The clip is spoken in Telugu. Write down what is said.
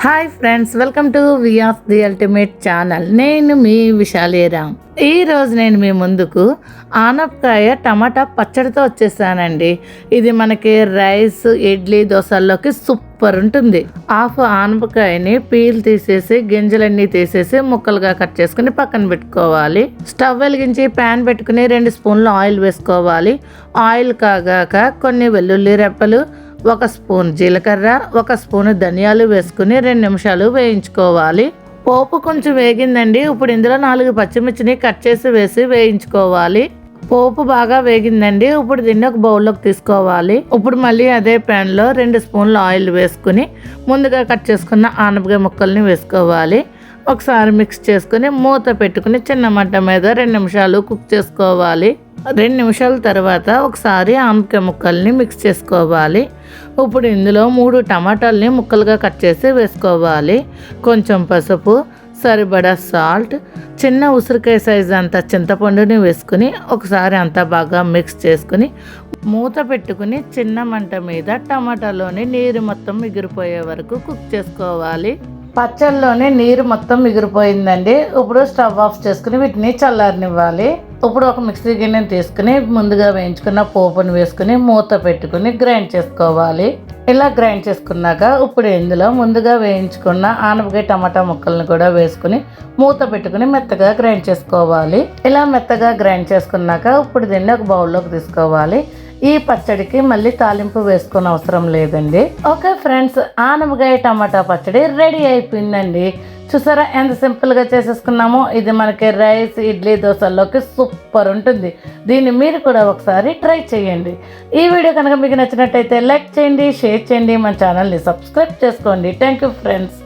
Hi friends, welcome to Vyas the ultimate channel. నేను మీ విశాలేరామ్. ఈరోజు నేను మీ ముందుకు ఆనపకాయ టమాటా పచ్చడితో వచ్చేసానండి. ఇది మనకి రైస్, ఇడ్లీ, దోశల్లోకి సూపర్ ఉంటుంది. హాఫ్ ఆనపకాయని పీల్ తీసేసి గింజలన్నీ తీసేసి ముక్కలుగా కట్ చేసుకుని పక్కన పెట్టుకోవాలి. స్టవ్ వెలిగించి ప్యాన్ పెట్టుకుని 2 స్పూన్లు ఆయిల్ వేసుకోవాలి. ఆయిల్ కాగాక కొన్ని వెల్లుల్లి రెప్పలు, 1 స్పూన్ జీలకర్ర, 1 స్పూన్ ధనియాలు వేసుకుని 2 నిమిషాలు వేయించుకోవాలి. పోపు కొంచెం వేగిందండి. ఇప్పుడు ఇందులో 4 పచ్చిమిర్చిని కట్ చేసి వేసి వేయించుకోవాలి. పోపు బాగా వేగిందండి. ఇప్పుడు దీన్ని ఒక బౌల్లోకి తీసుకోవాలి. ఇప్పుడు మళ్ళీ అదే ప్యాన్లో 2 స్పూన్లు ఆయిల్ వేసుకుని ముందుగా కట్ చేసుకున్న ఆనపకాయ ముక్కల్ని వేసుకోవాలి. ఒకసారి మిక్స్ చేసుకుని మూత పెట్టుకుని చిన్న మంట మీద 2 నిమిషాలు కుక్ చేసుకోవాలి. 2 నిమిషాల తర్వాత ఒకసారి ఆనపకాయ ముక్కల్ని మిక్స్ చేసుకోవాలి. ఇప్పుడు ఇందులో 3 టమాటాలని ముక్కలుగా కట్ చేసి వేసుకోవాలి. కొంచెం పసుపు, సరిపడా సాల్ట్, చిన్న ఉసిరికాయ సైజు అంత చింతపండుని వేసుకుని ఒకసారి అంతా బాగా మిక్స్ చేసుకుని మూత పెట్టుకుని చిన్న మంట మీద టమాటాలోని నీరు మొత్తం మిగిలిపోయే వరకు కుక్ చేసుకోవాలి. పచ్చళ్ళలోనే నీరు మొత్తం మిగిలిపోయిందండి. ఇప్పుడు స్టవ్ ఆఫ్ చేసుకుని వీటిని చల్లారనివ్వాలి. ఇప్పుడు ఒక మిక్సీ గిన్నెని తీసుకుని ముందుగా వేయించుకున్న పోపుని వేసుకుని మూత పెట్టుకుని గ్రైండ్ చేసుకోవాలి. ఇలా గ్రైండ్ చేసుకున్నాక ఇప్పుడు ఇందులో ముందుగా వేయించుకున్న ఆనపకాయ టమాటా ముక్కలను కూడా వేసుకుని మూత పెట్టుకుని మెత్తగా గ్రైండ్ చేసుకోవాలి. ఇలా మెత్తగా గ్రైండ్ చేసుకున్నాక ఇప్పుడు దీన్ని ఒక బౌల్లోకి తీసుకోవాలి. ఈ పచ్చడికి మళ్ళీ తాలింపు వేసుకునే అవసరం లేదండి. ఓకే ఫ్రెండ్స్, ఆనపకాయ టమాటా పచ్చడి రెడీ అయిపోయిందండి. చూసారా ఎంత సింపుల్గా చేసేసుకున్నామో. ఇది మనకి రైస్, ఇడ్లీ, దోశల్లోకి సూపర్ ఉంటుంది. దీన్ని మీరు కూడా ఒకసారి ట్రై చేయండి. ఈ వీడియో కనుక మీకు నచ్చినట్టయితే లైక్ చేయండి, షేర్ చేయండి, మన ఛానల్ని సబ్స్క్రైబ్ చేసుకోండి. Thank you friends.